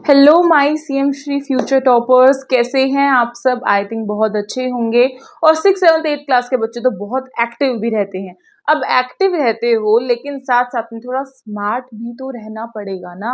Hello my CM Shri future toppers, कैसे हैं आप सब। आई थिंक बहुत अच्छे होंगे। और 6, 7, 8 क्लास के बच्चे तो बहुत एक्टिव भी रहते हैं। अब एक्टिव रहते हो लेकिन साथ साथ में थोड़ा स्मार्ट भी तो रहना पड़ेगा ना।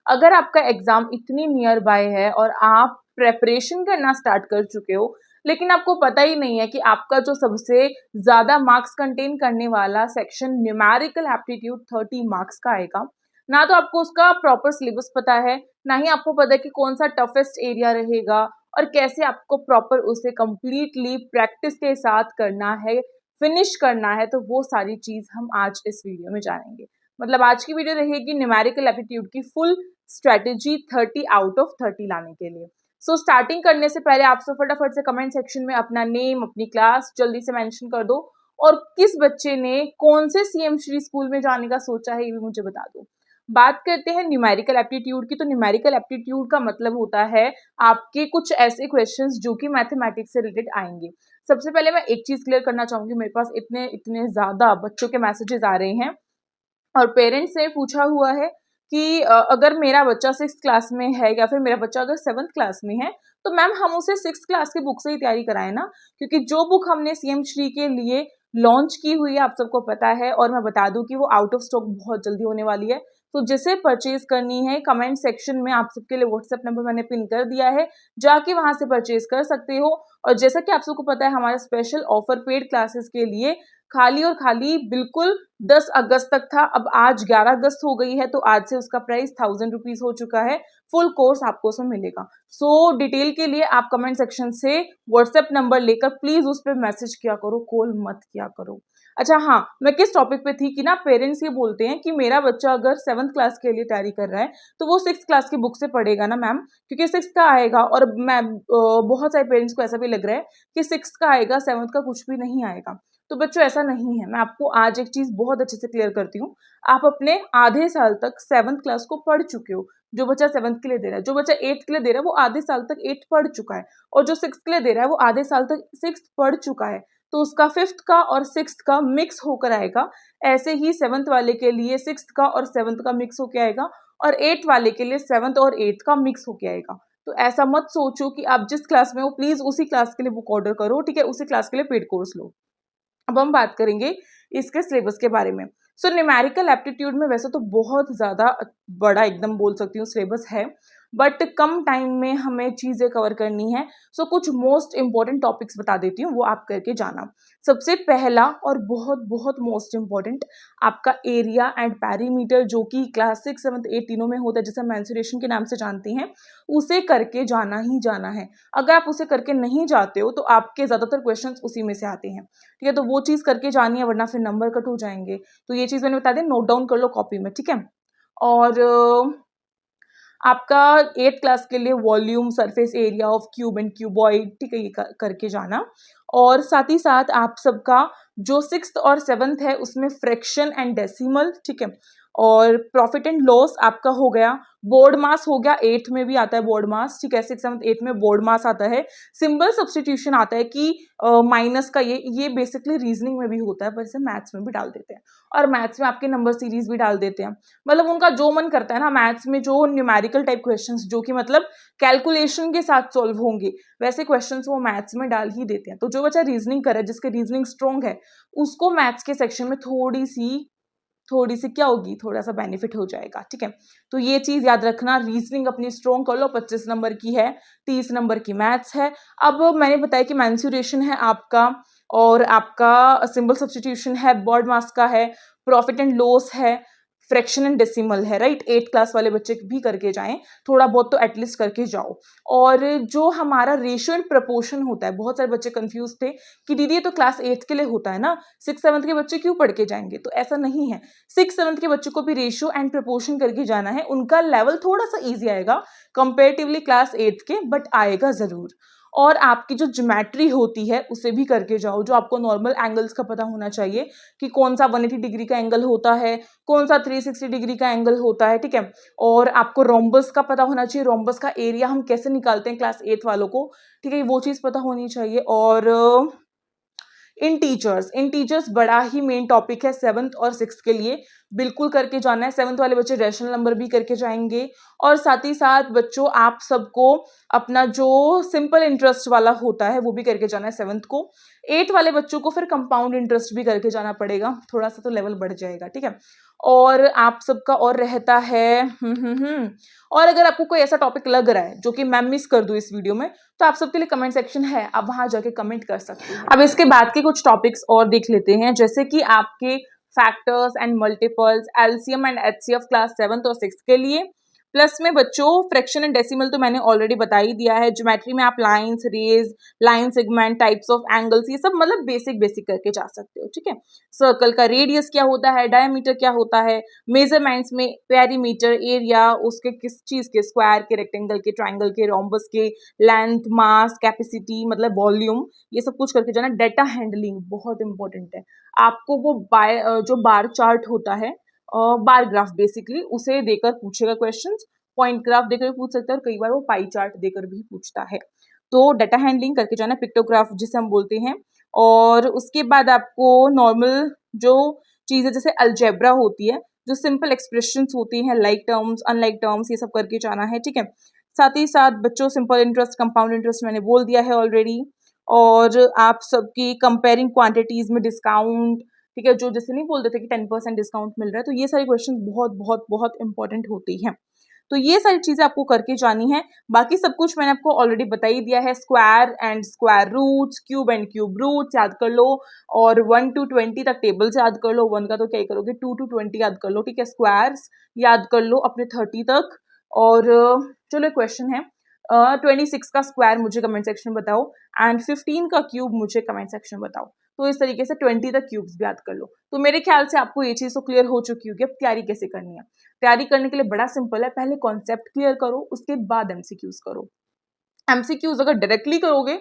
अगर आपका एग्जाम इतनी नियर बाय है और आप प्रेपरेशन करना स्टार्ट कर चुके हो लेकिन आपको पता ही नहीं है कि आपका जो सबसे ज्यादा मार्क्स कंटेन करने वाला सेक्शन न्यूमेरिकल एप्टीट्यूड 30 मार्क्स का आएगा, ना तो आपको उसका प्रॉपर सिलेबस पता है, ना ही आपको पता है कि कौन सा टफेस्ट एरिया रहेगा और कैसे आपको प्रॉपर उसे कंप्लीटली प्रैक्टिस के साथ करना है, फिनिश करना है। तो वो सारी चीज हम आज इस वीडियो में जानेंगे। मतलब आज की वीडियो रहेगी न्यूमेरिकल एप्टीट्यूड की फुल स्ट्रेटेजी 30 आउट ऑफ 30 लाने के लिए। स्टार्टिंग करने से पहले आप सब फटाफट से कमेंट सेक्शन में अपना नेम, अपनी क्लास जल्दी से मेंशन कर दो और किस बच्चे ने कौन से सीएम श्री स्कूल में जाने का सोचा है ये भी मुझे बता दो। बात करते हैं न्यूमेरिकल एप्टीट्यूड की। तो न्यूमेरिकल एप्टीट्यूड का मतलब होता है आपके कुछ ऐसे क्वेश्चंस जो कि मैथमेटिक्स से रिलेटेड आएंगे। सबसे पहले मैं एक चीज क्लियर करना चाहूंगी, मेरे पास इतने इतने ज्यादा बच्चों के मैसेजेस आ रहे हैं और पेरेंट्स ने पूछा हुआ है कि अगर मेरा बच्चा 6 क्लास में है या फिर मेरा बच्चा अगर 7th क्लास में है तो मैम हम उसे 6 क्लास की बुक से ही तैयारी कराएं ना, क्योंकि जो बुक हमने सीएम श्री के लिए लॉन्च की हुई है आप सबको पता है। और मैं बता दूं कि वो आउट ऑफ स्टॉक बहुत जल्दी होने वाली है। तो जिसे परचेज करनी है कमेंट सेक्शन में आप सबके लिए व्हाट्सएप नंबर मैंने पिन कर दिया है, जाके वहां से परचेज कर सकते हो। और जैसा कि आप सबको पता है हमारा स्पेशल ऑफर पेड क्लासेस के लिए खाली और खाली बिल्कुल 10 अगस्त तक था, अब आज 11 अगस्त हो गई है तो आज से उसका प्राइस 1000 रुपीज हो चुका है। फुल कोर्स आपको उसमें मिलेगा। डिटेल के लिए आप कमेंट सेक्शन से व्हाट्सएप नंबर लेकर प्लीज उस पर मैसेज किया करो, कॉल मत किया करो। अच्छा हाँ, मैं किस टॉपिक पे थी कि ना पेरेंट्स ये बोलते हैं कि मेरा बच्चा अगर 7th क्लास के लिए तैयारी कर रहा है तो वो 6th क्लास की बुक से पढ़ेगा ना मैम, क्योंकि 6th का आएगा। और मैं बहुत सारे पेरेंट्स को ऐसा भी लग रहा है कि 6th का आएगा 7th का कुछ भी नहीं आएगा। तो बच्चों ऐसा नहीं है। मैं आपको आज एक चीज बहुत अच्छे से क्लियर करती हूँ। आप अपने आधे साल तक 7th क्लास को पढ़ चुके हो। जो बच्चा 7th के लिए दे रहा है, जो बच्चा 8th के लिए दे रहा है वो आधे साल तक 8th पढ़ चुका है। और जो 6th के लिए दे रहा है वो आधे साल तक 6th पढ़ चुका है। तो उसका 5th का और 6th का मिक्स होकर आएगा। ऐसे ही 7th वाले के लिए 6th का और 7th का मिक्स होकर आएगा और 8th वाले के लिए 7th और 8th का मिक्स होकर आएगा। तो ऐसा मत सोचो कि आप जिस क्लास में हो प्लीज उसी क्लास के लिए बुक ऑर्डर करो, ठीक है, उसी क्लास के लिए पेड कोर्स लो। अब हम बात करेंगे इसके सिलेबस के बारे में। न्यूमेरिकल एप्टीट्यूड में वैसे तो बहुत ज्यादा बड़ा एकदम बोल सकती हूँ सिलेबस है, बट कम टाइम में हमें चीजें कवर करनी है। कुछ मोस्ट इंपॉर्टेंट टॉपिक्स बता देती हूँ, वो आप करके जाना। सबसे पहला और बहुत बहुत मोस्ट इंपॉर्टेंट आपका एरिया एंड पैरीमीटर, जो कि क्लास 6, 7, 8 तीनों में होता है, जिसे मेंसुरेशन के नाम से जानते हैं, उसे करके जाना ही जाना है। अगर आप उसे करके नहीं जाते हो तो आपके ज्यादातर क्वेश्चन उसी में से आते हैं, ठीक है। तो वो चीज करके जानी है वरना फिर नंबर कट हो जाएंगे। तो ये चीज मैंने बता दी, नोट डाउन कर लो कॉपी में, ठीक है। और आपका 8th क्लास के लिए volume, surface area of cube and cuboid, ठीक है, ये करके जाना। और साथ ही साथ आप सबका जो 6th और 7th है उसमें फ्रैक्शन एंड डेसिमल, ठीक है। और प्रॉफिट एंड लॉस आपका हो गया। बोर्ड मास हो गया, 8th में भी आता है बोर्ड मास, ठीक है। 6, 7, 8 में बोर्ड मास आता है। सिंबल सब्सटीट्यूशन आता है कि माइनस का ये बेसिकली रीजनिंग में भी होता है, पर इसे मैथ्स में भी डाल देते हैं। और मैथ्स में आपके नंबर सीरीज भी डाल देते हैं। मतलब उनका जो मन करता है ना, मैथ्स में जो न्यूमेरिकल टाइप क्वेश्चंस जो कि मतलब कैलकुलेशन के साथ सॉल्व होंगे वैसे क्वेश्चंस वो मैथ्स में डाल ही देते हैं। तो जो बच्चा रीजनिंग कर रहा है, जिसके रीजनिंग स्ट्रॉन्ग है, उसको मैथ्स के सेक्शन में थोड़ी सी क्या होगी, थोड़ा सा बेनिफिट हो जाएगा, ठीक है। तो ये चीज याद रखना, रीजनिंग अपनी स्ट्रॉन्ग कर लो। 25 नंबर की है, 30 नंबर की मैथ्स है। अब मैंने बताया कि मेंसुरेशन है आपका, और आपका सिंबल सब्सटीट्यूशन है, बॉड मास का है, प्रॉफिट एंड लॉस है, फ्रैक्शन एंड डेसिमल है, राइट। 8th क्लास वाले बच्चे भी करके जाएं, थोड़ा बहुत तो एटलीस्ट करके जाओ। और जो हमारा रेशियो एंड प्रपोर्शन होता है, बहुत सारे बच्चे कंफ्यूज थे कि दीदी ये तो क्लास 8th के लिए होता है ना, 6, 7th के बच्चे क्यों पढ़ के जाएंगे। तो ऐसा नहीं है। 6, 7th के बच्चों को भी रेशियो एंड प्रपोर्शन करके जाना है। उनका लेवल थोड़ा सा ईजी आएगा कंपेरेटिवली क्लास 8th के, बट आएगा जरूर। और आपकी जो ज्योमेट्री होती है उसे भी करके जाओ, जो आपको नॉर्मल एंगल्स का पता होना चाहिए कि कौन सा 180 डिग्री का एंगल होता है, कौन सा 360 डिग्री का एंगल होता है, ठीक है। और आपको रोम्बस का पता होना चाहिए, रोम्बस का एरिया हम कैसे निकालते हैं क्लास 8th वालों को, ठीक है, वो चीज पता होनी चाहिए। और इन टीचर्स बड़ा ही मेन टॉपिक है 7th और 6th के लिए। बिल्कुल करके जाना है। 7th वाले बच्चे रैशनल नंबर भी करके जाएंगे और साथ ही साथ बच्चों आप सबको अपना जो सिंपल इंटरेस्ट वाला होता है वो भी करके जाना है 7th को। 8th वाले बच्चों को फिर कंपाउंड इंटरेस्ट भी करके जाना पड़ेगा, थोड़ा सा तो लेवल बढ़ जाएगा, ठीक है। और आप सबका और रहता है और अगर आपको कोई ऐसा टॉपिक लग रहा है जो कि मैं मिस कर दूं इस वीडियो में, तो आप सबके लिए कमेंट सेक्शन है, आप वहां जाके कमेंट कर सकते हैं। अब इसके बाद के कुछ टॉपिक्स और देख लेते हैं, जैसे कि आपके factors and multiples, LCM and HCF class 7th और 6th के लिए। प्लस में बच्चों फ्रैक्शन एंड डेसिमल तो मैंने ऑलरेडी बता ही दिया है। ज्योमेट्री में आप lines, rays, line segment, types of angles, ये सब मतलब बेसिक बेसिक करके जा सकते हो, ठीक है। सर्कल का रेडियस क्या होता है, डायमीटर क्या होता है, मेजरमेंट्स में पेरीमीटर, एरिया, उसके किस चीज के, स्क्वायर के, रेक्टेंगल के, ट्राइंगल के, रोम्बस के, लेंथ, मास, कैपेसिटी मतलब वॉल्यूम, ये सब कुछ करके जाना। डेटा हैंडलिंग बहुत इंपॉर्टेंट है, आपको वो जो बार चार्ट होता है, बार ग्राफ बेसिकली, उसे देकर पूछेगा क्वेश्चंस। पॉइंट ग्राफ देकर भी पूछ सकता है और कई बार वो पाई चार्ट देकर भी पूछता है। तो डाटा हैंडलिंग करके जाना, पिक्टोग्राफ जिसे हम बोलते हैं। और उसके बाद आपको नॉर्मल जो चीजें जैसे अलजेब्रा होती है, जो सिंपल एक्सप्रेशंस होती हैं, लाइक टर्म्स, अनलाइक टर्म्स, ये सब करके जाना है, ठीक है। साथ ही साथ बच्चों सिंपल इंटरेस्ट, कंपाउंड इंटरेस्ट मैंने बोल दिया है ऑलरेडी। और आप सबकी कंपेयरिंग क्वांटिटीज में डिस्काउंट, ठीक है, जो जैसे नहीं बोलते थे कि 10% डिस्काउंट मिल रहा है, तो ये सारी क्वेश्चन बहुत बहुत बहुत इंपॉर्टेंट होती हैं। तो ये सारी चीजें आपको करके जानी है। बाकी सब कुछ मैंने आपको ऑलरेडी बता ही दिया है। Square and square roots, cube and cube roots याद कर लो, और 1 to 20 तक टेबल से याद कर लो। 1 का तो क्या ही करोगे, 2 to 20 याद कर लो, ठीक है। स्क्वायर्स याद कर लो अपने 30 तक। और चलो क्वेश्चन है, 26 का स्क्वायर मुझे कमेंट सेक्शन में बताओ एंड 15 का क्यूब मुझे कमेंट सेक्शन में बताओ। तो इस तरीके से 20 तक क्यूब्स भी याद कर लो। तो मेरे ख्याल से आपको ये चीज तो क्लियर हो चुकी होगी। अब तैयारी कैसे करनी है? तैयारी करने के लिए बड़ा सिंपल है, पहले कॉन्सेप्ट क्लियर करो, उसके बाद एमसीक्यूज करो। एमसीक्यूज अगर डायरेक्टली करोगे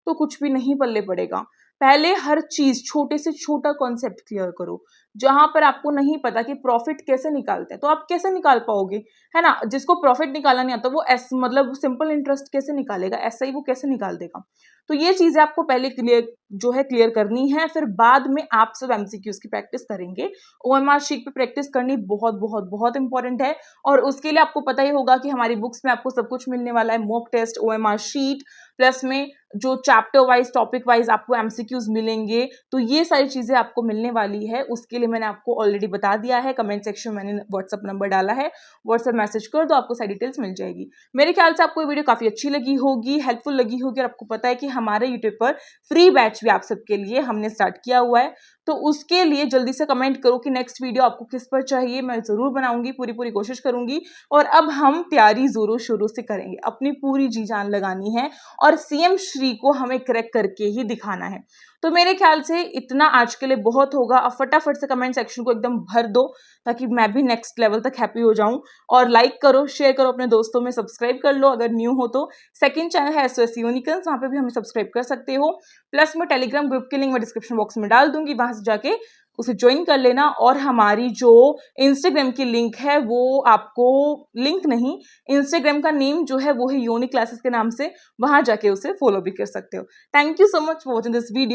तो कुछ भी नहीं पल्ले पड़ेगा। पहले हर चीज छोटे से छोटा कॉन्सेप्ट क्लियर करो। जहां पर आपको नहीं पता कि प्रॉफिट कैसे निकालते हैं, तो आप कैसे निकाल पाओगे, है ना। जिसको प्रॉफिट निकालना नहीं आता वो मतलब सिंपल इंटरेस्ट कैसे निकालेगा, ऐसा ही वो कैसे निकाल देगा। तो ये चीजें आपको पहले क्लियर करनी है, फिर बाद में आप सब एमसीक्यूज की प्रैक्टिस करेंगे। ओएमआर शीट पे प्रैक्टिस करनी बहुत बहुत बहुत इंपॉर्टेंट है। और उसके लिए आपको पता ही होगा कि हमारी बुक्स में आपको सब कुछ मिलने वाला है, mock test, OMR sheet, plus में जो चैप्टर वाइज, टॉपिक वाइज आपको एमसीक्यूज मिलेंगे। तो ये सारी चीजें आपको मिलने वाली है। उसके लिए मैंने आपको ऑलरेडी बता दिया है, कमेंट सेक्शन में मैंने व्हाट्सएप नंबर डाला है, व्हाट्सएप मैसेज कर दो, आपको सारी डिटेल्स मिल जाएगी। मेरे ख्याल से आपको ये वीडियो काफी अच्छी लगी होगी, हेल्पफुल लगी होगी। और आपको पता है कि हमारे यूट्यूब पर फ्री बैच भी आप सबके लिए हमने स्टार्ट किया हुआ है। तो उसके लिए जल्दी से कमेंट करो कि नेक्स्ट वीडियो आपको किस पर चाहिए, मैं जरूर बनाऊंगी, पूरी कोशिश करूंगी। और अब हम तैयारी जोरों शोरों से करेंगे, अपनी पूरी जी जान लगानी है और सीएम श्री को हमें क्रैक करके ही दिखाना है। तो मेरे ख्याल से इतना आज के लिए बहुत होगा। अब फटाफट से कमेंट सेक्शन को एकदम भर दो ताकि मैं भी नेक्स्ट लेवल तक हैप्पी हो जाऊं। और लाइक करो, शेयर करो अपने दोस्तों में, सब्सक्राइब कर लो अगर न्यू हो तो। सेकंड चैनल है एसओएस यूनिकॉर्न्स, वहां पे भी हमें सब्सक्राइब कर सकते हो। प्लस में टेलीग्राम ग्रुप की लिंक मैं डिस्क्रिप्शन बॉक्स में डाल दूंगी, वहां से जाके उसे ज्वाइन कर लेना। और हमारी जो इंस्टाग्राम की लिंक है वो आपको, लिंक नहीं, इंस्टाग्राम का नेम जो है वो है यूनिक क्लासेस के नाम से, वहां जाके उसे फॉलो भी कर सकते हो। Thank you so much for watching this video.